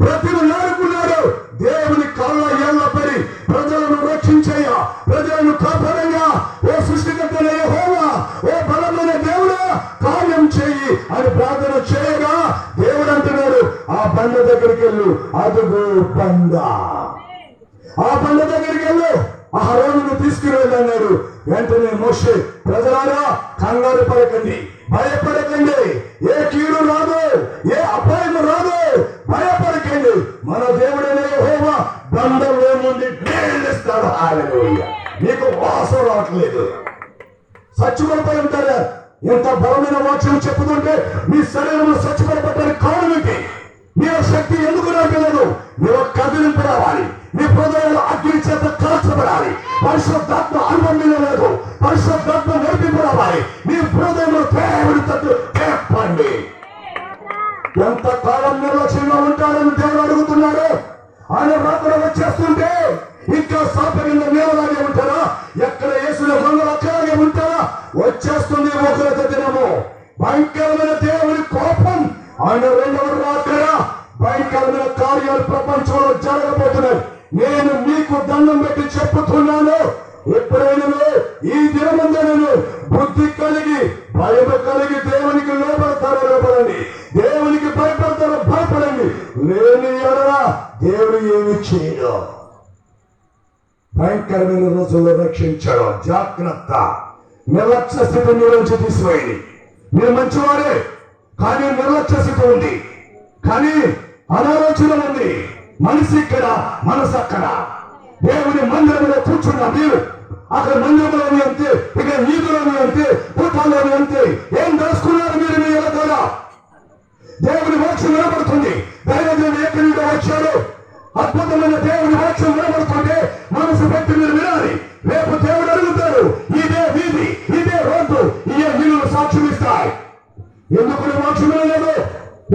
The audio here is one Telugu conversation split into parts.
బ్రతిమలాడుకున్నాడు. దేవుని కాళ్ళ ఏళ్ళ పడి ప్రజలను రక్షించయ్యా, ప్రజలను కాపాడయ్యా, ఓ సృష్టికర్తల యెహోవా, ఓ బలమైన దేవుడా కార్యం చేయి అని ప్రార్థన చేయగా దేవుడు అంటున్నాడు, ఆ బండ దగ్గరికి వెళ్ళు, అదుగో బండ. ఆ బండ దగ్గరికి వెళ్ళు, అహరోనును తీసుకుని వెళ్ళన్నాడు. వెంటనే మోషే, ప్రజలారా కంగారు పడకండి, భయపడకండి, ఏ కీడు రాదు, ఏ అపాయం రాదు, భయపడకండి, మన దేవుడైన యెహోవా బండలో నుండి నీళ్ళిస్తాడు. హల్లెలూయా. మీకు వాసన రావట్లేదు, చచ్చిపడిపోయి ఉంటారా? ఎంత బలమైన వాక్యం చెప్పుతుంటే మీ శరీరంలో చచ్చిపడిపోవడానికి కారణం ఏంటి? మీ శక్తి ఎందుకు రావట్లేదు? మీరు కదిలింపు రావాలి, మీ హృదయంలో అగ్ని చేత కాల్చబడాలి, పరిశుద్ధాత్మ అనుభవం లేదు, పరిశుద్ధాత్మ నడిపింపు రావాలి, మీ హృదయంలో దేవుడి తట్టు చెప్పండి. ఎంత కాలం నిర్లక్ష్యంగా ఉంటారని దేవుడు అడుగుతున్నాడు. ఆయన రాత్రి వచ్చేస్తుంటే ఇంకా సాపగిన నీళ్ళలాగే ఉంటారా? ఎక్కడ యేసుల గొంగలు అక్కలాగే ఉంటారా? వచ్చేస్తుంది ఒకరిత దినము, భయంకరమైన దేవుని కోపం, ఆయన రెండవ రాత్రి భయంకరమైన కార్యాలు ప్రపంచంలో జరగబోతున్నాయి. నేను మీకు దండం పెట్టి చెప్పుతున్నాను, ఎప్పుడైనా ఈ దినమందే నేను బుద్ధి కలిగి భయం కలిగి దేవునికి లోపడతారో లోపడండి, దేవునికి భయపడతారో భయపడండి, లేని ఎడలా దేవుడు ఏమి చేయడు. భయంకరమైన రోజుల్లో రక్షించడం జాగ్రత్త. నిర్లక్ష్య స్థితి నుంచి తీసివేయండి. మీరు మంచివారే, కానీ నిర్లక్ష్య స్థితి ఉంది, కానీ అనాలోచన ఉంది. మనిషి ఇక్కడ, మనసు అక్కడ. దేవుని మందిరంలో కూర్చున్న మీరు అక్కడ మందిరంలోని అంతే, ఇక వీధిలోని అంతే, కూటాల్లోని అంతే. ఏం దాచుకున్నారు మీరు మీ ఎలాగోలా? దేవుని వాక్యం వినబడుతుంది, దైవజనుడు ఎక్కడి నుండి వచ్చాడు, అద్భుతమైన దేవుని వాక్యం వినబడుతుంటే మనసు పెట్టి మీరు వినాలి. రేపు దేవుడు అడుగుతారు, ఇదే వీధి, ఇదే రోడ్డు, ఇదే వీళ్ళు సాక్ష్యం ఇస్తాయి. ఎందుకు నీ వాక్యం వినలేదు?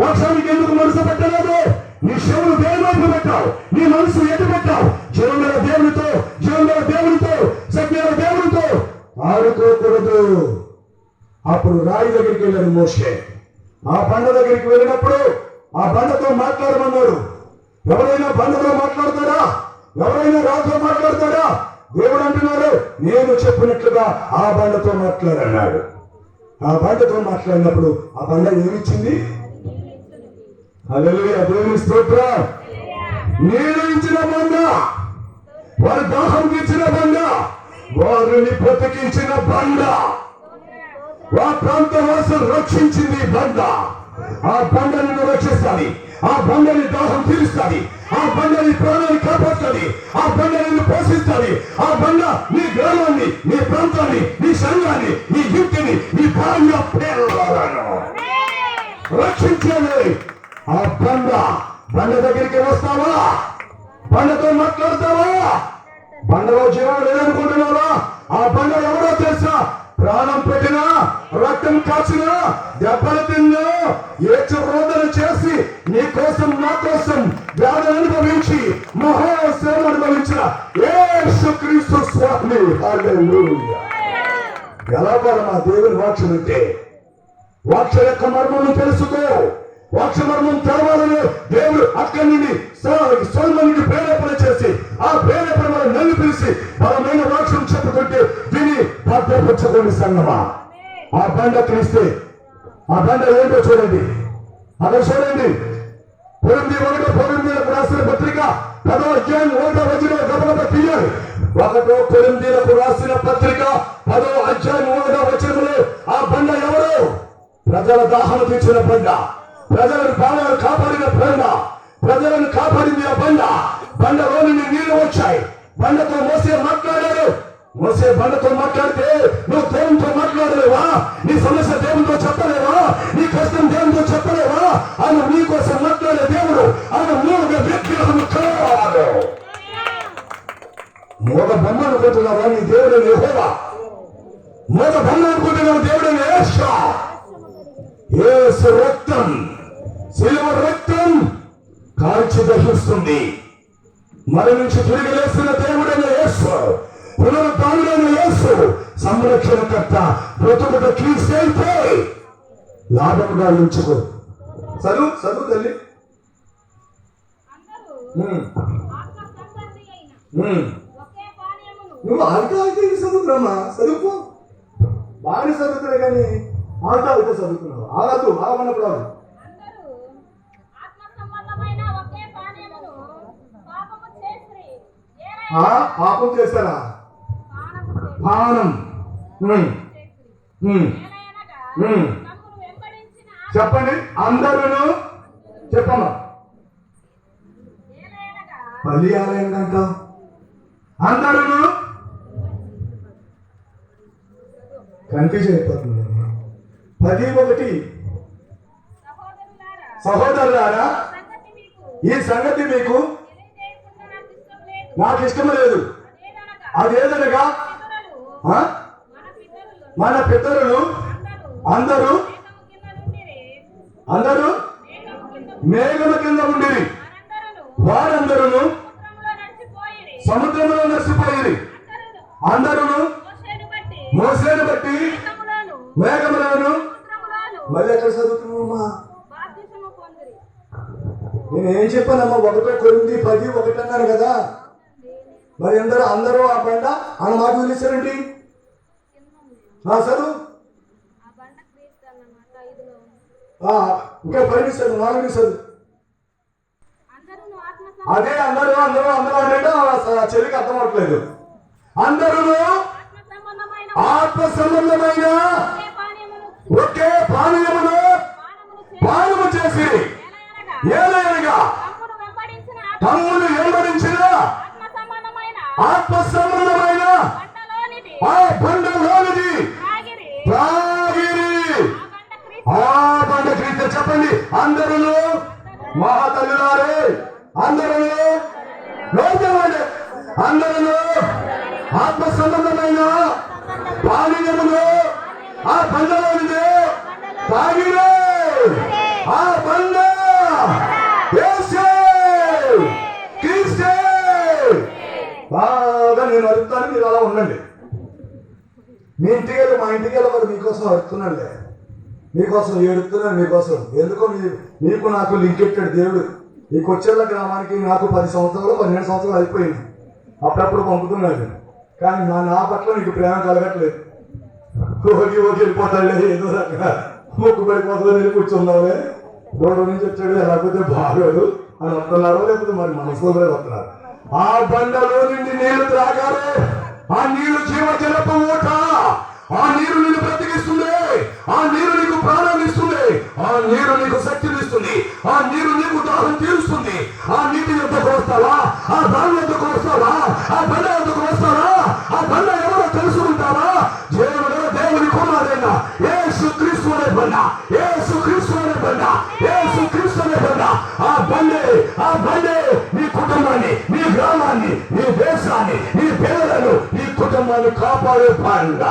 వాక్యానికి ఎందుకు మనసు పెట్టలేదు? నీ శవులు దేని వైపు పెట్టావు, నీ మనసు ఎటు పెట్టావు? జీవన దేవునితో, జీవన దేవునితో, సత్యమైన దేవునితో ఆడుకోకూడదు. అప్పుడు రాయి దగ్గరికి వెళ్ళాడు మోషే. ఆ బండ దగ్గరికి వెళ్ళినప్పుడు ఆ బండతో మాట్లాడమన్నాడు. ఎవరైనా బండతో మాట్లాడతాడా? ఎవరైనా రాజుతో మాట్లాడతాడా? దేవుడు అంటున్నాడు, నేను చెప్పినట్లుగా ఆ బండతో మాట్లాడన్నాడు. ఆ బండతో మాట్లాడినప్పుడు ఆ బండ ఏమిచ్చింది? హల్లెలూయా, దేవుని స్తోత్రం. నేను ఇచ్చిన బండ, వారి దాహం తీర్చిన బండ, వారిని బ్రతికించిన బండ, ఆ ప్రాంతవాసులు రక్షించింది బండ. ఆ బండ నిన్ను రక్షిస్తాది, ఆ బండని దాహం తీరుస్తుంది, ఆ బండని ప్రాణాన్ని కాపాడుతుంది, ఆ బండ నిన్ను పోషిస్తుంది. ఆ బండ నీ గ్రామాన్ని, నీ ప్రాంతాన్ని, నీ సంఘాన్ని, నీ ఇంటిని, నీ భార్య పిల్లలను రక్షించేది. ఆ బండ దగ్గరికి వస్తావా? బండతో మాట్లాడతావా? బండలో జీవం లేదనుకుంటున్నావా? ఆ బండ ఎవరో తెలుసా? ప్రాణం పెట్టినా, రక్తం కాచినా, దెబ్బలు తిన్నా, ఏడ్చ రోదన చేసి నీ కోసం, నా కోసం వ్యాధులు అనుభవించి మహాశ్రమ అనుభవించిన యేసుక్రీస్తు స్వామి. హల్లెలూయా. ఎలా మా దేవుని వాక్యం అంటే? వాక్యం యొక్క మర్మము తెలుసుకో. వాక్య మర్మం తెరవాలని దేవుడు అక్కడి నుండి సొలొమోనుకి ప్రేరేపణ చేసి, ఆ ప్రేరేపణ వల్ల నన్ను పిలిచి బలమైన వాక్యం చెప్పుకుంటే విని భద్రపరచుకోండి సంగమా. ఆ బండ తీస్తే ఆ బండ ఏంటో చూడండి, అక్కడ చూడండి. కొరింథీయులకు రాసిన పత్రిక 10వ అధ్యాయం 1వ వచనం గబగబా తీయాలి. 1 కొరింథీయులకు రాసిన పత్రిక 10వ అధ్యాయం 1వ వచనంలో ఆ బండ ఎవరు? ప్రజల దాహం తీర్చిన బండ, ప్రజలను ప్రాణాలు కాపాడిన బండ, ప్రజలను కాపాడింది ఆ బండ. బండలో నుండి నీళ్లు వచ్చాయి. బండతో మోసే మాట్లాడాడు. మోసే బండతో మాట్లాడితే నువ్వు దేవునితో మాట్లాడలేవా? నీ సమస్య దేవునితో చెప్పలేవా? నీ కష్టం దేవునితో చెప్పలేవా? ఆయన నీ కోసం మాట్లాడే దేవుడు. ఆయన మూగ విగ్రహము కాదు. మూగ బొమ్మ అనుకుంటున్నావా? నీ దేవుడు యెహోవా. మూగ బొమ్మ అనుకుంటున్నావు, దేవుడు యేసు. యేసు రక్తం, శిలువ రక్తం కాల్చి దహిస్తుంది. మరణించి తిరిగి లేస్తున్న దేవుడైన యేసు, పునరుద్ధానుడైన యేసు, సంరక్షణకర్త. బ్రతుకుట క్రీస్తు లాభముగా ఉంచుకో. చదువు తల్లి. నువ్వు ఆగితే చదువుతున్నామా? చదువుకో, బాగానే చదువుతున్నా కానీ ఆగితే చదువుతున్నావు. ఆగదు, ఆగమన్నప్పుడు ఆగు. పాపం చేస్తారా? పానం. చెప్పండి అందరూ, చెప్పమ్మా. పల్లి ఆలయం అంటాం అందరూ కన్ఫ్యూజన్ అయిపోతుంది. 10:1 సహోదరులారా, ఈ సంగతి మీకు నాకు ఇష్టం లేదు. అదేదనగా మన పితరులు అందరూ మేఘము కింద ఉండిరి, వారందరూ సముద్రంలో నడిచిపోయిరి. అందరూ మోసేను బట్టి మేఘములను. మళ్ళీ ఎక్కడ చదువుతున్నావమ్మా? నేనేం చెప్పానమ్మా? 1 కొరింథీ 10:1 అన్నాను కదా. మరి అందరూ ఆ బండ అన్న మాట వదిలేశారండి. చదువు ఇంకా 10 నిమిషాలు 4 నిమిషాలు. అదే అందరూ అంటే చెల్లికి అర్థం అవట్లేదు. అందరూ ఆత్మ సంబంధమైన ఒకే పానీయమును పానము చేసి ఏలయనగా తమ్మును వెంబడించిన ఆత్మ సంబంధమైన ఆ బండలోనిది త్రాగిరి. ఆ బండ క్రీస్తు. చెప్పండి అందరూ మహాతల్లులారే, అందరూ అందరూ ఆత్మ సంబంధమైన పానీయమును ఆ బండలోనిది తాగిరే. ఆ బండ బాగా నేను అడుగుతాను, మీరు అలా ఉండండి. మీ ఇంటికి వెళ్ళి మా ఇంటికి వెళ్ళి మరి మీకోసం అడుగుతున్నానులే, మీకోసం ఏడుతున్నాను, మీకోసం. ఎందుకో మీకు నాకు లింక్ పెట్టాడు దేవుడు. ఈ కొచ్చెర్ల గ్రామానికి నాకు 10 సంవత్సరాలు 12 సంవత్సరాలు అయిపోయింది. అప్పుడప్పుడు పంపుతున్నాడు, కానీ నా పట్ల నీకు ప్రేమ కలగట్లేదు. ఓకి వెళ్ళిపోతాడులే, ఏదో రకంగా మొక్కు పడిపోతుందని వెళ్ళి కూర్చున్నావే, గోడ నుంచి వచ్చాడు, లేకపోతే బాగోదు అని వస్తున్నారో లేకపోతే మరి మనసులోనే వస్తున్నారు. ఆ బండలో నుండి నీళ్లు త్రాగారు. ఆ నీళ్లు జీవజలపు ఊట. ఆ నీరు నిన్ను బ్రతికిస్తుంది. ఆ నీరు నీకు ప్రాణాన్ని ఇస్తుంది. ఆ నీరు నీకు శక్తిని ఇస్తుంది. ఆ నీరు నీకు దాహం తీరుస్తుంది. ఆ నీటి యొద్దకు వస్తావా? ఆ దాని యొద్దకు వస్తావా? ఆ బండ యొద్దకు వస్తావా? ఆ బండ ఎవరో తెలుసుకుంటావా? దేవుని కుమారుడైన యేసుక్రీస్తు అనే బండ, యేసుక్రీస్తు అనే బండ, యేసుక్రీస్తు అనే బండ. ఆ బండే నీ కుటుంబాన్ని, నీ గ్రామాన్ని, నీ దేశాన్ని, నీ పిల్లలను, నీ కుటుంబాన్ని కాపాడే బండ.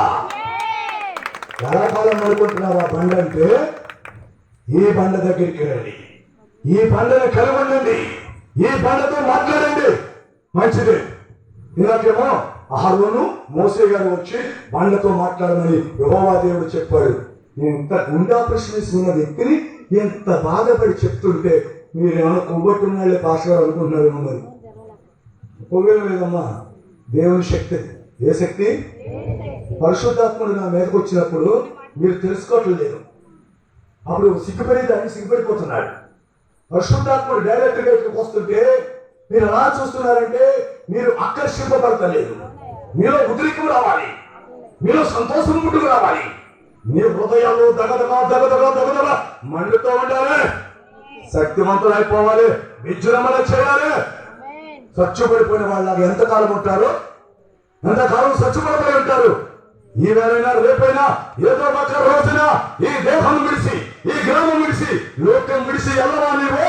ఎలాకాలం అనుకుంటున్నావు? ఆ బండ అంటే ఈ బండ దగ్గరికి రండి, ఈ బండను కలవండి, ఈ బండతో మాట్లాడండి. మంచిది. ఇలాకేమో అహరోను మోసే గారు వచ్చి బండతో మాట్లాడమని యెహోవా దేవుడు చెప్పాడు. ఇంత గుండా ప్రశ్నిస్తున్న వ్యక్తిని ఎంత బాధపడి చెప్తుంటే మీరు ఏమైనా కొవ్వొట్టున్నాళ్ళే భాషగా అనుకుంటున్నారు. మరి కొవ్వేం లేదమ్మా, దేవుని శక్తి. ఏ శక్తి? పరిశుద్ధాత్ముడు నా మీదకి వచ్చినప్పుడు మీరు తెలుసుకోవట్లేదు. అప్పుడు సిగ్గుపడిపోతున్నాడు. పరిశుద్ధాత్ముడు డైరెక్ట్ గా ఇక్కడికి వస్తుంటే మీరు ఎలా చూస్తున్నారంటే మీరు ఆకర్షింపబడతలేదు. మీలో ఉద్రేకం రావాలి, మీలో సంతోషం ముట్టుకు రావాలి. మీ హృదయాలు దగదగ మండుతూ ఉండాలి. శక్తివంతులు అయిపోవాలి, విజృంభణ చేయాలి. స్వచ్ఛపడిపోయిన వాళ్ళగా ఎంతకాలం ఉంటారు? ఎంతకాలం స్వచ్ఛపడిపోయి ఉంటారు? ఈ వేళైనా రేపైనా ఏదో ఒక రోజున ఈ దేహం విడిచి, ఈ గ్రామం విడిచి, లోకం విడిచి వెళ్ళవా నీవు?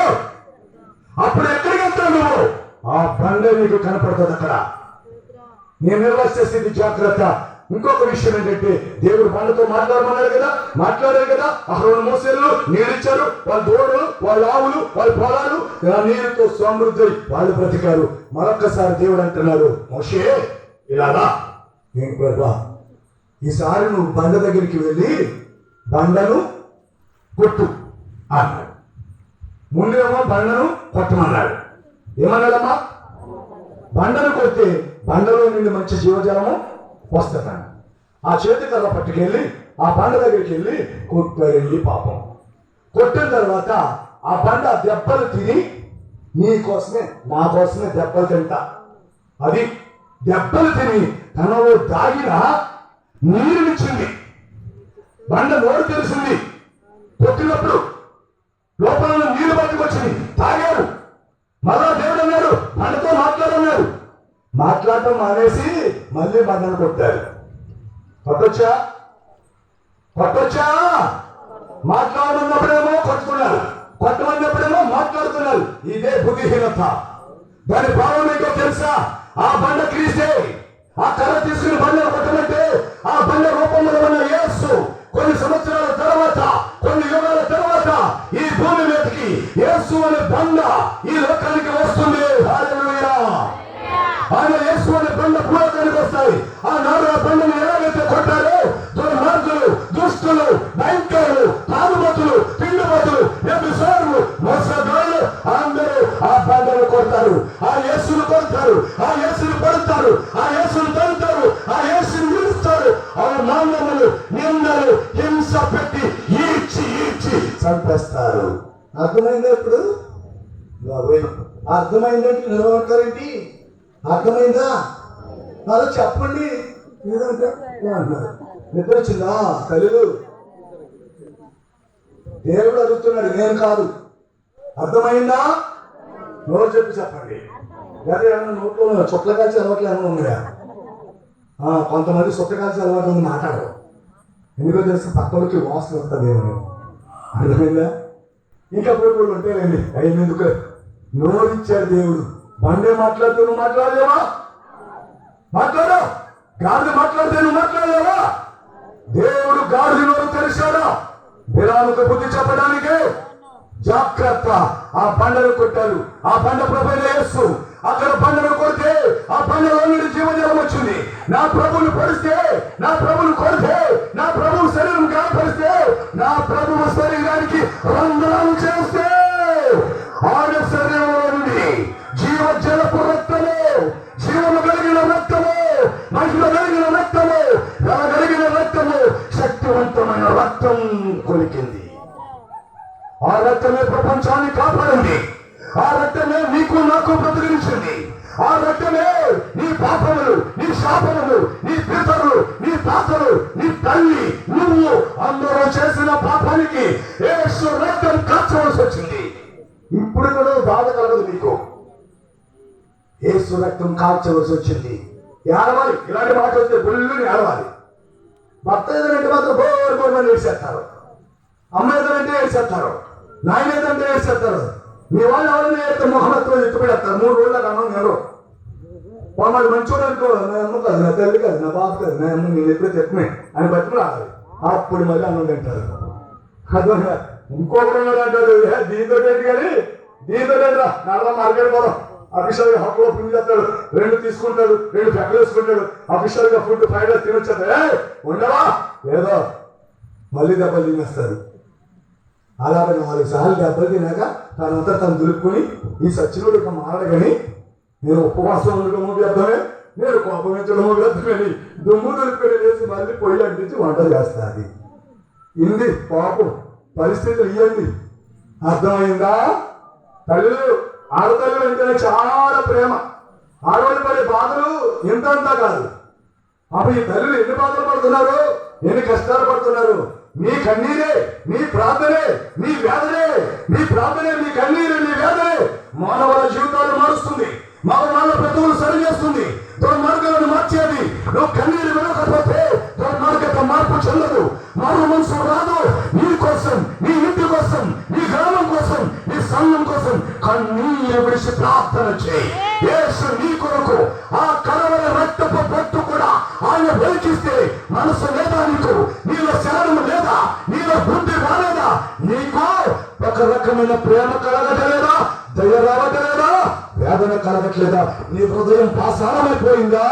అప్పుడు ఎక్కడికి వెళ్తావు నువ్వు? ఆ బండ నీకు కనపడుతుంది అక్కడ. నేను నిర్లక్ష్య స్థితి, జాగ్రత్త. ఇంకొక విషయం ఏంటంటే దేవుడు బండతో మాట్లాడారు కదా. అహరోను మోసేలు నీళ్ళిచ్చారు. వాళ్ళ దూడలు, వాళ్ళ ఆవులు, వాళ్ళ పొలాలు నీరుతో సమృద్ధి వాళ్ళు బ్రతికారు. మరొక్కసారి దేవుడు అంటున్నాడు, మోషే ఇలాగా నేను ప్రభా ఈసారి నువ్వు బండ దగ్గరికి వెళ్ళి బండను కొట్టు అన్నాడు. ముందేమో బండను కొట్టమన్నాడు. ఏమన్నాడమ్మా? బండను కొడితే బండలో నుండి మంచి జీవజలము వస్తుందండి. ఆ చేతి కర్ర పట్టుకెళ్ళి ఆ బండ దగ్గరికి వెళ్ళి కొట్టాడండి. పాపం కొట్టిన తర్వాత ఆ బండ దెబ్బలు తిని నీ కోసమే నా కోసమే దెబ్బలు తింటా, అది దెబ్బలు తిని తనలో దాగిన నీరునిచ్చింది. బండ నోరు తెలిసింది. కొట్టినప్పుడు లోపల నీళ్లు పట్టుకొచ్చింది, తాగారు. మళ్ళా దేవుడు అన్నాడు బండతో మాట్లాడన్నాడు. మాట్లాడటం మానేసి మళ్ళీ బండను కొట్టారు. కొట్టొచ్చా? మాట్లాడమన్నప్పుడేమో కొట్టుకున్నారు, కొట్టమన్నప్పుడేమో మాట్లాడుతున్నారు. ఇదే బుద్ధిహీనత. దాని భావం ఏంటో తెలుసా? ఆ బండ క్రీస్తే. ఆ కర్ర తీసుకుని బండను కొట్టమంటే ఆ బండ రూపంలో ఉన్న యేసు కొన్ని సంవత్సరాల తర్వాత, కొన్ని యుగాల తర్వాత ఈ భూమి మీదకి యేసు అనే బండ ఈ లోకానికి వస్తుంది. హల్లెలూయా! ఆయన యేసు అనే బండ భూలోకానికి వస్తాయి. ఆ నాడు ఆ బండను ఎలాగైతే కొట్టారో దుర్మార్గులు, దుష్టులు, భయంకరులు, తాగుబోతులు, పిండిబోతులు, వ్యభిచారులు, మోసగాళ్ళు అందరూ ఆ బండను కొడతారు, ఆ యేసును కొడతారు, ఆ యేసును పడతారు, ఆ యేసును తంటారు, ఆ యేసును విడుస్తారు. ఆ నాన్నములు, నిందలు, హింస పెట్టి ఈడ్చి చంపేస్తారు. అర్థమైందా? ఇప్పుడు అర్థమైందంటే నిలబడతారేంటి? అర్థమైందా? అలా చెప్పండి. ఏదంటే నిద్ర వచ్చిందా? తల్లులు, దేవుడు అడుగుతున్నాడు, నేను కాదు. అర్థమైందా? నోరు చెప్పి చెప్పండి. లేదా ఏమన్నా నోట్లో చుట్ల కాల్చి అలవాట్లు ఏమైనా ఉన్నాయా? కొంతమంది చుట్ల కాల్చి అలవాటు ఉంది, మాట్లాడరు. ఎందుకో తెలిసి పక్కలకి వాసన వస్తుంది ఏమో. అర్థమైందా? ఇంకా ఇప్పుడు ఉంటాయండి. అయ్యి ఎందుకు నోరిచ్చాడు దేవుడు. బండే మాట్లాడితే నువ్వు మాట్లాడలేవా? మాట్లాడా? గాడిద మాట్లాడితే నువ్వు మాట్లాడలేవా? దేవుడు గాడిద నోరు తెరిచాడా? బిలాముకు బుద్ధి చెప్పడానికి. జాగ్రత్త. ఆ బండను కొట్టారు. ఆ బండ ప్రభువైన యేసు. అక్కడ బండను కొడితే ఆ బండలో నుండి జీవజలం వచ్చింది. నా ప్రభువును పడిస్తే, నా ప్రభువును కొడితే, నా ప్రభువు శరీరం గాయపరిస్తే, నా ప్రభువు శరీరానికి రంధ్రాలు చేస్తే ఆయన శరీరంలో నుండి జీవజలపు రక్తము, జీవము కలిగిన రక్తము, మహిమ కలిగిన రక్తము, కలిగిన రక్తము, శక్తివంతమైన రక్తం కొలికింది. ఆ రక్తమే ప్రపంచాన్ని కాపాడింది. ఆ రక్తమే నీకు నాకు బ్రతికించింది. ఆ రక్తమే నీ పాపములు, నీ శాపములు, నీ పితరులు, నీ తాతలు, నీ తల్లి, నువ్వు అందరూ చేసిన పాపానికి యేసు రక్తం కాచవలసి వచ్చింది. ఇప్పుడు కూడా బాధ కలగదు నీకు. యేసు రక్తం కాల్చవలసి వచ్చింది. ఏడవాలి. ఇలాంటి మాట వస్తే బుల్లుని ఏడవాలి. భర్త ఏదంటే మాత్రం బోర్మని ఏడ్చేస్తారు, అమ్మ ఏదంటే ఏడ్చేస్తారు, నాయన ఏదంటే ఏడ్చేస్తారు. మీ వాళ్ళు ఎవరైనా అయితే మొహమ్మత్లో ఎత్తుపడేస్తారు. 3 రోజులకు అన్నం నెలరు. వాళ్ళు మంచోడు అనుకో, నా అమ్మ కాదు, నా తల్లి కాదు, నా బాబు కాదు, నా అమ్మ నేను ఎప్పుడో చెప్పమే అని బతుకు రావాలి. అప్పుడు మళ్ళీ అన్నం తింటారు. అదో ఇంకొకరు ఉన్నాడు అంటారు, దీంతో ఏంటి కానీ దీంతో రా నల్ల మార్కెట్ పోదాం. అఫీషియల్ గా హక్కులో ఫుడ్ చేస్తాడు, 2 తీసుకుంటాడు, 2 పెక్కలు వేసుకుంటాడు. అఫీషియల్ గా ఫుడ్ ఫ్రైడ్ తినొచ్చాడు. ఉండవా లేదో మళ్ళీ దెబ్బలు తినేస్తారు. అలాగే 4 సార్లు దెబ్బలు తినాక తనంతా తను దులుపుకొని ఈ సచ్చినుడు ఇక మారడగాని నేను ఉపవాసం ఉండడమో వ్యర్థమే, నేను కోపమించడమో వ్యర్థమని దుమ్ము దులుపుకొని వేసి మళ్ళీ పొయ్యి అంటించి వంట చేస్తాది. ఇది పాపం పరిస్థితులు ఇవ్వండి. అర్థమైందా? తల్లులు, ఆడతల్లులు అంటేనే చాలా ప్రేమ. ఆడవాళ్ళు పడే బాధలు ఇంతంతా కాదు. అప్పుడు ఈ తల్లులు ఎన్ని బాధలు పడుతున్నారు, ఎన్ని కష్టాలు పడుతున్నారు. మీ కన్నీరే, మీ ప్రార్థనే, మీ వేదనే, మీ ప్రార్థనే, మీ కన్నీరే, మీ వేదనే మానవుల జీవితాలు మారుస్తుంది. మానవుల బ్రతుకులు సరి చేస్తుంది. దుర్మార్గాలను మార్చేది. నువ్వు కన్నీరు వినకపోతే దుర్మార్గత మార్పు చెందదు, మారు మనసు రాదు. నీ కోసం, నీ ఇంటి కోసం, నీ గ్రామం కోసం, నీ సంఘం కోసం కన్నీరు విడిచి ప్రార్థన చేయి. యేసు నీ కొరకు ఆ కలవల రక్తపు పొట్టు కూడా ఆయన వెలికిస్తే మనసు లేదా నీకు? నీలో శరణము లేదా? నీలో బుద్ధి రాలేదా? నీకు ఒక రకమైన ప్రేమ కలగటలేదా? దయ రావటలేదా? వేదన కలగట్లేదా? నీ హృదయం పాషాణమైపోయిందా?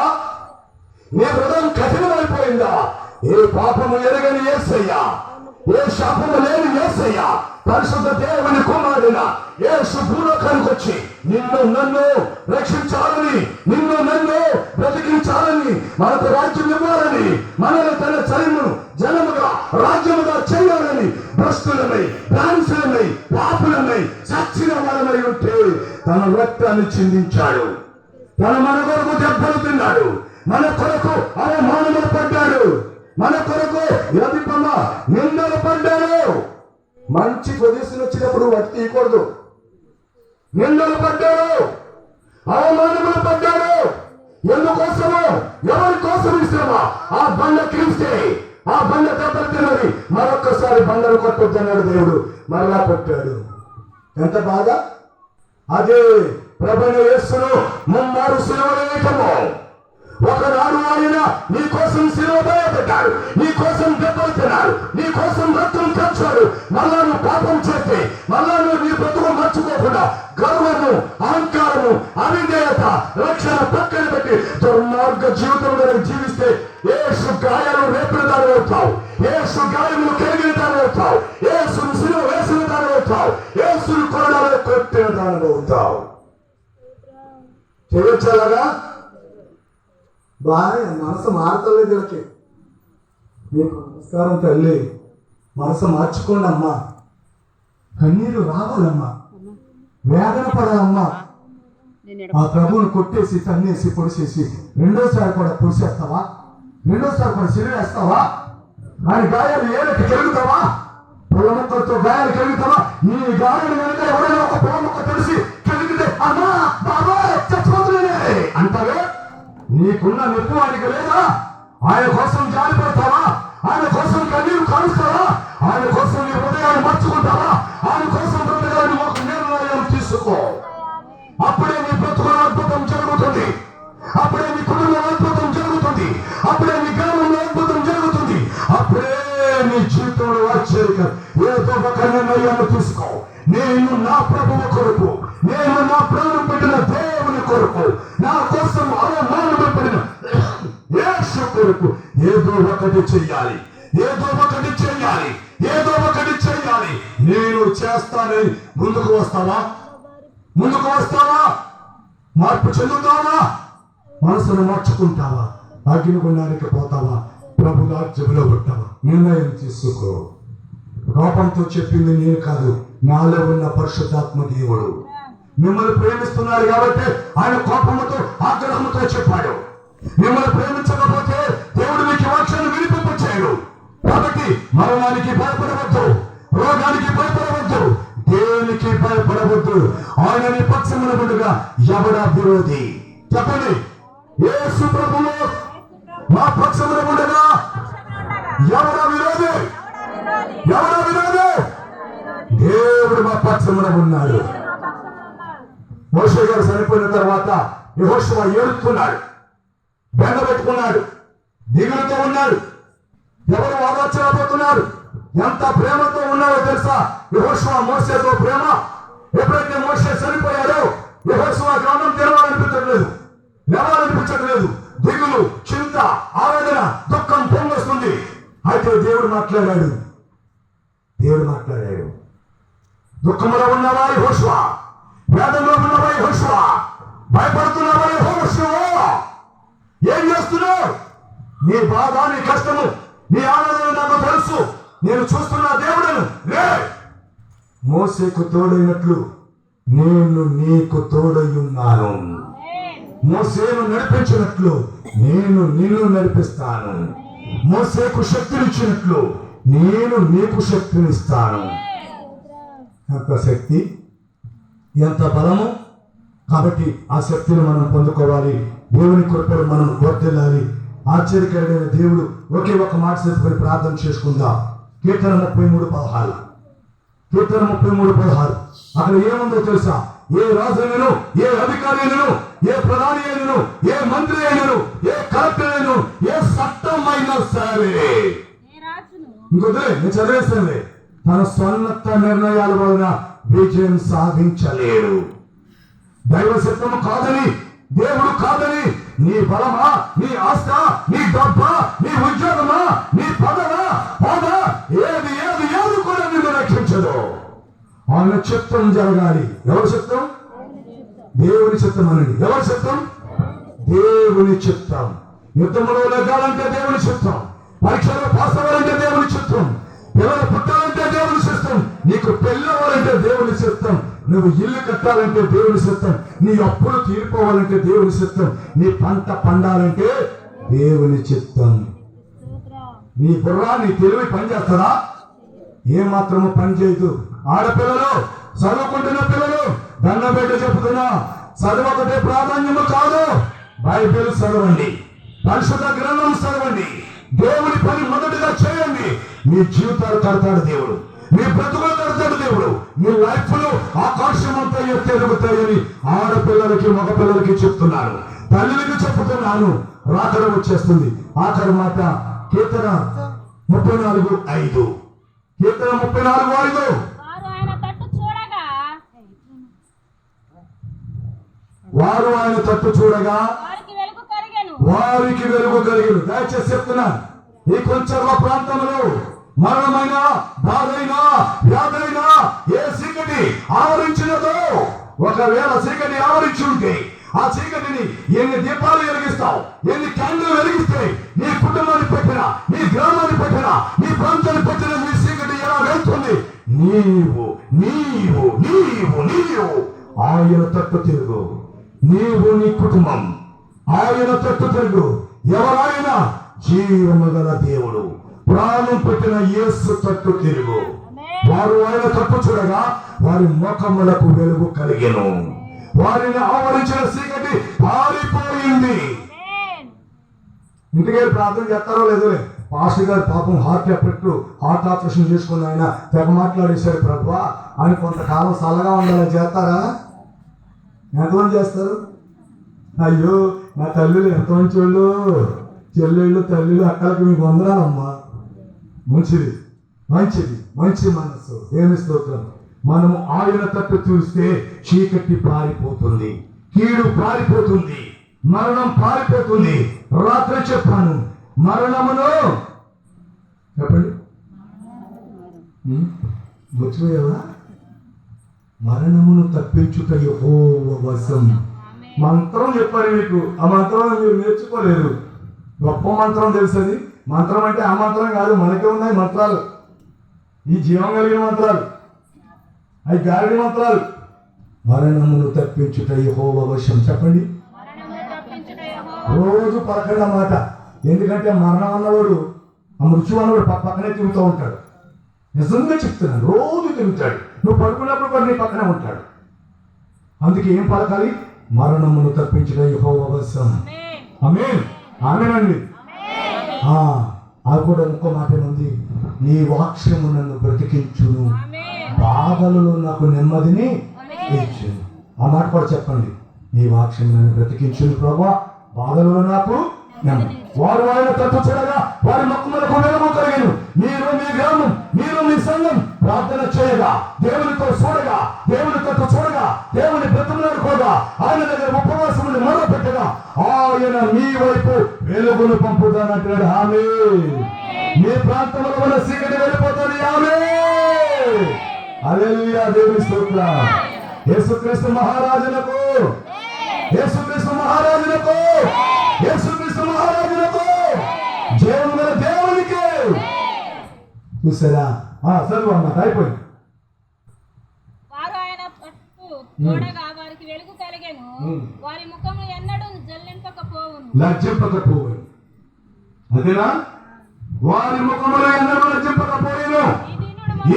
నీ హృదయం కఠినమైపోయిందా? ఏ పాపము ఎరగని యేసయ్య, ఏ శాపము లేని యేసయ్య పరిశుద్ధ దేవుని కుమారుడ యేసు భూలోకానికి వచ్చి నిన్ను నన్ను రక్షించాలని, నిన్ను నన్ను బ్రతికించాలని, మనకు రాజ్యం ఇవ్వాలని, మనల్ని తన జనముగా రాజ్యముగా చేయాలని, భ్రష్టులమై బానిసలమై పాపులమై చచ్చిన వారమై ఉంటే తన రక్తాన్ని చిందించాడు. మన కొరకు దెబ్బలు తిన్నాడు, మన కొరకు అవమానములు పడ్డాడు, మన కొరకు నిందలు పడ్డాడు. మంచి పొజిషన్ వచ్చినప్పుడు వాటి తీయకూడదు. నిందలు పడ్డాడు, అవమానములు పడ్డాడు. ఎందుకోసమో, ఎవరి కోసం ఇస్తామా? ఆ బండ క్రీస్తే, ఆ బండ దెబ్బలు తిన్నది. మరొక్కసారి బండలు కొట్టొద్దన్నాడు దేవుడు, మరలా కొట్టాడు. ఎంత బాధ! అదే ప్రభువైన యేసును ముమ్మారు సిలువలో వేయటము. ఒకనాడు ఆయన నీ కోసం సిలువ భయపెట్టాడు, నీ కోసం దెబ్బలు తిన్నాడు, నీ కోసం రక్తం ఖర్చాడు. మళ్ళా నువ్వు పాపం చేస్తే, మళ్ళా నువ్వు నీ బ్రతుకు మర్చిపోకుండా గర్వము, అహంకారము, అవిధేయత, రక్షణ పక్కన పెట్టి దుర్మార్గ జీవితంలో జీవిస్తే యేసు గాయాలు రేపిన దాని అవుతావు, యేసు గాయములు కలిగిన దాని అవుతావు, యేసును సిలువ వేసిన దాని అవుతావు, యేసును కొరడాలో కొట్టిన దాని అవుతావు. చేయొచ్చాలగా బాగా మనసు మారతలేదు. వీళ్ళకి నీకు నమస్కారం తల్లి, మనసు మార్చుకోండి అమ్మా. కన్నీరు రావాలమ్మా, వేదన పడాలమ్మా. ఆ ప్రభువును కొట్టేసి తన్నేసి పొడిచేసి రెండోసారి కూడా పొడిచేస్తావా? రెండోసారి కూడా సిరివేస్తావా? ఆయన గాయాలు ఏళ్ళకి కలుగుతావా? పొలముక్కలతో గాయాలు కలుగుతావా? నీ గాయాలు కనుక ఎవరైనా ఒక పొలముక్క తెలిసి కలిగితే అమ్మా బాబా చచ్చిపోతున్నానే అంటావే. నీకున్న నొప్పి వాడికి లేదా? ఆయన కోసం జారిపడతావా? ఆయన కోసం కన్నీరు కాలుస్తావా? ఆయన కోసం నీ హృదయాన్ని మార్చుకుంటావా? ఆయన కోసం బ్రతకాలని ఒక నిర్ణయం తీసుకో. అప్పుడే నీ బ్రతుకుల అద్భుతం జరుగుతుంది, అప్పుడే నీ కుటుంబం అద్భుతం జరుగుతుంది, అప్పుడే నీ గ్రామంలో అద్భుతం జరుగుతుంది, అప్పుడే నీ జీవితంలో ఆశ్చర్య ఏదో ఒక నిర్ణయాన్ని తీసుకో. నేను నా ప్రభువు కొరకు, నేను నా ప్రాణం పెట్టిన దేవుని కొరకు, నా కోసం అవమానపడిన యేసు కొరకు ఏదో ఒకటి చెయ్యాలి, ఏదో ఒకటి చెయ్యాలి, ఏదో ఒకటి చెయ్యాలి. నేను చేస్తానని ముందుకు వస్తావా? ముందుకు వస్తావా? మార్పు చెందుతావా? మనసును మార్చుకుంటావా? అగ్నిగుండానికి పోతావా? ప్రభు రాజ్యంలో ఉంటావా? నిర్ణయం తీసుకో. కోపంతో చెప్పింది నేను కాదు, నాలో ఉన్న పరిశుద్ధాత్మ దేవుడు. మిమ్మల్ని ప్రేమిస్తున్నారు కాబట్టి ఆయన కోపముతో ఆగ్రహంతో చెప్పాడు. మిమ్మల్ని ప్రేమించకపోతే దేవుడు మీకు వాక్యాన్ని వినిపింపచేయడు. కాబట్టి మరణానికి భయపడవద్దు, రోగానికి భయపడవద్దు, దేనికి భయపడవద్దు. ఆయన నీ పక్షమున ఉండగా ఎవడా విరోధి? చెప్పండి. యేసు ప్రభువు మా పక్షమున ఉండగా ఎవడా విరోధి? ఎవడా విరోధి? దేవుడు మా పక్షమున ఉన్నాడు. మోషే గారు చనిపోయిన తర్వాత యెహోషువ ఏడుస్తున్నాడు, బెండ పెట్టుకున్నాడు, దిగులుతో ఉన్నాడు. ఎవరు ఆలోచనపోతున్నారు? ఎంత ప్రేమతో ఉన్నాడో తెలుసా యెహోషువ మోషేతో ప్రేమ. ఎప్పుడైతే మోషే చనిపోయాడో యెహోషువ గ్రామం తెరవాలనిపించట్లేదు, లేవాలనిపించట్లేదు. దిగులు, చింత, ఆవేదన, దుఃఖం పొంగొస్తుంది. అయితే దేవుడు మాట్లాడాడు. దుఃఖంలో ఉన్నవా యెహోషువ? వేదంలో ఉన్నవా యెహోషువ? భయపడుతున్నావా యెహోషువ? ఏం చేస్తున్నావు? నీ బాధ, నీ కష్టము, నీ ఆనందం నాకు తెలుసు. నేను చూస్తున్న దేవుడను. మోసేకు తోడైనట్లు నేను నీకు తోడయ్యున్నాను. మోసేను నడిపించినట్లు నేను నిన్ను నడిపిస్తాను. మోసేకు శక్తినిచ్చినట్లు నేను నీకు శక్తినిస్తాను. ఎంత శక్తి, ఎంత బలము! కాబట్టి ఆ శక్తిని మనం పొందుకోవాలి. దేవుని కృపను మనం వర్ధిల్లాలి. ఆశ్చర్యకరమైన దేవుడు. ఒకే ఒక మాట చేసుకొని ప్రార్థన చేసుకుందాం. కీర్తన 33:16. కీర్తన 33:16. అక్కడ ఏముందో తెలుసా? ఏ రాజు అయినను, ఏ అధికారి అయినను, ఏ ప్రధాని అయినను, ఏ మంత్రి అయినను, ఏ కలెక్టర్ అయినను, ఏ చట్టం అయినా సరే, ఇంకొద్దులే నేను చదివేస్తానులే, తన సొంత నిర్ణయాల వలన విజయం సాధించలేడు. దైవ సత్యము కాదని, దేవుడు కాదని, నీ బలమా, నీ ఆస్త, నీ డబ్బా, నీ ఉద్యోగమా, నీ పదవా, హోదా, ఏది నెరవేర్చదో ఆయన చిత్తం జరగాలి. ఎవరి చిత్తం? దేవుని చిత్తం అనండి. ఎవరి చిత్తం? దేవుని చిత్తం. యుద్ధంలో నెగ్గాలంటే దేవుని చిత్తం, పరీక్షలో పాస్ అవ్వాలంటే దేవుని చిత్తం, పిల్లలు పుట్టాలంటే దేవుని చిత్తం, నీకు పెళ్ళవ్వాలంటే దేవుని చిత్తం, నువ్వు ఇల్లు కట్టాలంటే దేవుని చిత్తం, నీ అప్పులు తీరిపోవాలంటే దేవుని చిత్తం, నీ పంట పండాలంటే దేవుని చిత్తం. నీ బుర్ర నీ తెలివి పనిచేస్తారా? ఏమాత్రము పని చేయదు. ఆడపిల్లలు, చదువుకుంటున్న పిల్లలు, దండం పెట్టి చెప్తున్నా, చదవకటే ప్రాధాన్యము కాదు. బైబిల్ చదవండి, పరిశుద్ధ గ్రంథం చదవండి, దేవుని పని మొదటిగా చేయండి. మీ జీవితాలు కడతాడు దేవుడు, మీ బ్రతుకులు కడతాడు దేవుడు, మీ లైఫ్ లో ఆకాశం అంతా ఎత్తెరుగుతాయని ఆడపిల్లలకి మగపిల్లలకి చెప్తున్నాను, తల్లికి చెప్తున్నాను. రాకడ వచ్చేస్తుంది. ఆఖరి మాట కీర్తన 34:5. కీర్తన 34:5. వారు ఆయన తట్టు చూడగా వారికి వెలుగు కలిగెను. దయచేసి చెప్తున్నాను, ఈ కొంచెం ప్రాంతంలో మరణమైన, బాధైనా, వ్యాధైనా ఏ చీకటి ఆవరించినదో, ఒకవేళ చీకటి ఆవరించి ఉంటే ఆ చీకటిని ఎన్ని దీపాలు వెలిగిస్తావు, ఎన్ని క్యాండిల్ వెలిగిస్తే నీ కుటుంబాన్ని పెట్టినా, నీ గ్రామాన్ని పెట్టినా, నీ ప్రాంతాన్ని పెట్టినా నీ చీకటి ఎలా వెళ్తుంది? నీవు నీవు నీవు నీవు ఆయన తట్టు తిరుగు. నీవు నీ కుటుంబం ఆయన తట్టు తిరుగు. ఎవరైనా జీవము గల దేవుడు, ప్రాణం పెట్టిన యేసు తట్టు తిరుగు. వారు ఆయన తట్టు చూడగా వారి ముఖములకు వెలుగు కలిగెను, వారిని ఆవరించిన చీకటి పారిపోయింది. ఇంటికి ప్రార్థన చేస్తారో లేదో, పాస్టర్ గారు పాపం హార్ట్ ఆపరేషన్ చేసుకుని ఆయన తెగ మాట్లాడేశారు ప్రభువా అని కొంతకాలం చల్లగా ఉండాలని చేస్తారా? ఎంతమంది చేస్తారు? అయ్యో నా తల్లులు ఎంత మంచి వాళ్ళు, చెల్లెళ్ళు, తల్లులు, అక్కలకి మీకు వందనాలమ్మా. మంచిది మంచిది మంచి మనస్సు, ఏమి స్తోత్రం. మనము ఆయన తట్టు చూస్తే చీకటి పారిపోతుంది, కీడు పారిపోతుంది, మరణం పారిపోతుంది. రాత్రి చెప్పాను, మరణమును చెప్పండి, మర్చిపోయావా? మరణమును తప్పించుట యెహోవా వశం. మంత్రం చెప్పారు మీకు, ఆ మంత్రం మీరు నేర్చుకోలేదు. గొప్ప మంత్రం తెలుసది. మంత్రం అంటే ఆ మంత్రం కాదు, మనకే ఉన్నాయి మంత్రాలు, ఈ జీవం కలిగిన మంత్రాలు, అవి గాలి మంత్రాలు. మరణమును తప్పించుట యెహోవా వశం. చెప్పండి, రోజు పలకండి మాట. ఎందుకంటే మరణం అన్నవాడు, ఆ మృత్యు అన్నవాడు పక్కనే తిరుగుతూ ఉంటాడు. నిజంగా చెప్తున్నాను, రోజు తిరుగుతాడు. నువ్వు పడుకున్నప్పుడు కూడా నీ పక్కనే ఉంటాడు. అందుకే ఏం పలకాలి? మరణమును తప్పించుట యెహోవా వశం. ఆమేన్, ఆమేనండి. అది కూడా ఇంకో మాట ఉంది, నీ వాక్యము నన్ను బ్రతికించును, బాధలలో నాకు నెమ్మదిని ఇచ్చును. ఆ మాట కూడా చెప్పండి, నీ వాక్యము నన్ను బ్రతికించును ప్రభువా, బాధలలో నాకు నెమ్మది. వారు ఆయన తట్టు చూడగా వారి ముఖములకు వెలుగు కలిగెను. మీరు మీ గ్రామం, మీరు మీ సంఘం ప్రార్థన చేయగా, దేవునితో చూడగా, దేవుని తట్టు చూడగా, దేవుని బ్రతుకులాడుకోగా, ఆయన దగ్గర ఉపవాసముని మొదలు పెట్టగా ఆయన మీ వైపు వెలుగును పంపుతానంటాడు. ఆమె మీ ప్రాంతంలో ఉన్న చీకటి వెళ్ళిపోతుంది. ఆమె హల్లెలూయా, దేవుని స్తోత్రం. యేసుక్రీస్తు మహారాజులకు, యేసుక్రీస్తు మహారాజులకు, యేసుక్రీస్తు మహారాజులకు, జీవము గల దేవునికి. చూసారా? చదువు అన్నమాట, అయిపోయింది. వారు ఆయన తట్టు చూడగా వారికి వెలుగు కలిగెను, వారి ముఖము ఎన్నడూ లజ్జింపకపోవును. అదేనా? వారి ముఖములు ఎన్నడూ లజ్జింపకపోయిను.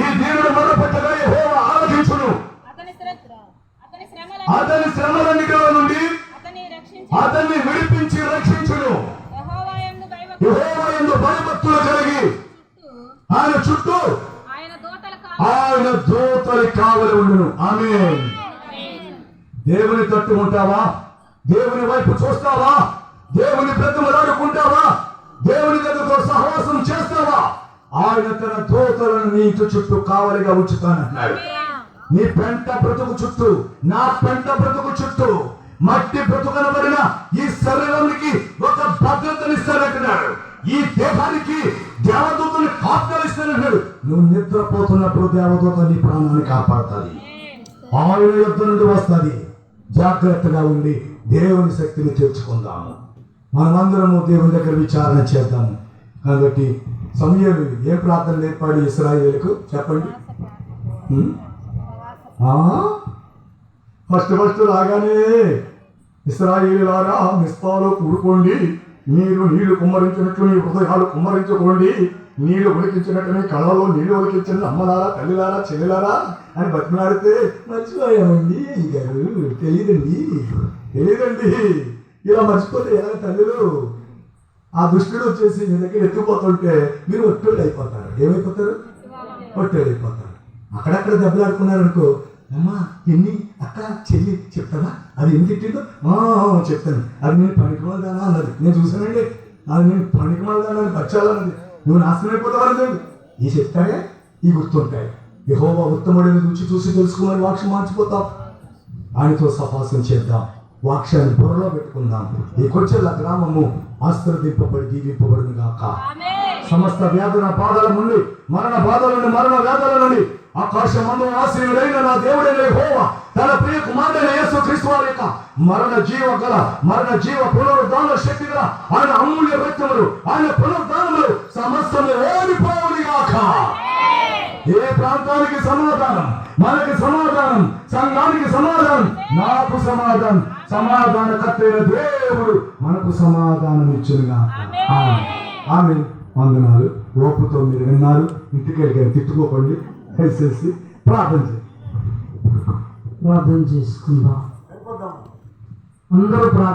ఈ దీనుడు మొదలుపెట్టగా యెహోవా ఆలకించును. అతని శ్రమలన్నిటిలో నుండి అతన్ని విడిపించి రక్షించును. యెహోవా యందు భయభక్తులు కలిగి ఆయన చుట్టూ ఆయన దూతలు కావలి ఉండును. ఆమేన్. దేవుని తట్టు ఉంటావా? దేవుని వైపు చూస్తావా? దేవుని బ్రతుకులాడుకుంటావా? దేవుని దగ్గరతో సహవాసం చేస్తావా? ఆయన తన దూతలను నీ చుట్టూ కావలిగా ఉంచుతానంటున్నాడు. నీ పెంట బ్రతుకు చుట్టూ, నా పెంట బ్రతుకు చుట్టూ, మట్టి బ్రతుకనబడిన ఈ శరీరానికి ఒక భద్రతనిస్తానంటున్నాడు. ఈ దేహానికి దేవదూతని కాపుదలిస్తానంటాడు. నువ్వు నిద్రపోతున్నప్పుడు దేవదూత నీ ప్రాణాన్ని కాపాడుతుంది. ఆయన యుద్ధ నుండి వస్తుంది. జాగ్రత్తగా ఉండి దేవుని శక్తిని తెచ్చుకుందాము. మనమందరము దేవుని దగ్గర విచారణ చేద్దాము. కాబట్టి సమూయేలు ఏ ప్రార్థన ఏర్పాటు ఇశ్రాయేలుకు చెప్పండి. ఫస్ట్ రాగానే ఇశ్రాయేలులారా మిస్పాలో కూడుకోండి, నీళ్లు కుమ్మరించినట్లు మీ హృదయాలు కుమ్మరించుకోండి, నీళ్లు ఉలికించినట్టు మీ కళ్ళలో నీళ్లు ఉలికించండి, అమ్మలారా తల్లిలారా చెల్లిలారా అని బతిమాడితే మర్చిపోయామండి గారు, తెలియదండి ఇలా మర్చిపోతే ఎలా తల్లిలు? ఆ దుష్టుడు వచ్చేసి మీ దగ్గర ఎత్తుకుపోతుంటే మీరు ఒట్టోళ్ళు అయిపోతారు. ఏమైపోతారు? ఒట్టోళ్ళు అయిపోతారు. అక్కడక్కడ దెబ్బలాడుకున్నారనుకో, అమ్మా ఎన్ని అక్క చెల్లి చెప్తావా? అది ఎన్ని తిట్టిందో చెప్తాను. అది నేను పనికిమాలదానా అన్నది, నేను చూసానండి. అది నేను పనికిమాలదానా అని పచ్చాలన్నది. నువ్వు నాశనం అయిపోతావు. ఈ చెప్తాడే ఈ గుర్తుంటాయి. యెహోవా ఉత్తముడిని చూసి తెలుసుకుని వాక్యం మార్చిపోతాం. ఆయనతో సహవాసం చేద్దాం, వాక్యాన్ని బుర్రలో పెట్టుకుందాం. ఈ కొచ్చెల గ్రామము ఆశీర్వదింపబడి దీవింపబడును గాక. సమస్త వ్యాధుల బాధల నుండి, మరణ బాధల నుండి, మరణ వ్యాధుల నుండి ఆకాశమందు ఆశీనుడైన నా దేవుడైన యెహోవా తన ప్రియ కుమారుడైన యేసుక్రీస్తు వారి యొక్క మరణ జీవ పునరుద్ధాన శక్తి గల ఆయన అమూల్య రక్తములు, ఆయన పునరుద్ధానములు సమస్తము ఓడిపోవును గాక. ఏ ప్రాంతానికి సమాధానం, మనకి సమాధానం, సంఘానికి సమాధానం, నాకు సమాధానం, సమాధానకర్తైన దేవుడు మనకు సమాధానం ఇచ్చునుగా. ఆమె వందనాలు. ఓపుతో మీరు విన్నారు. ఇంటికి వెళ్ళి తిట్టుకోకండి. కలిసేసి ప్రార్థన చేసుకుందాం. అందరూ ప్రార్థన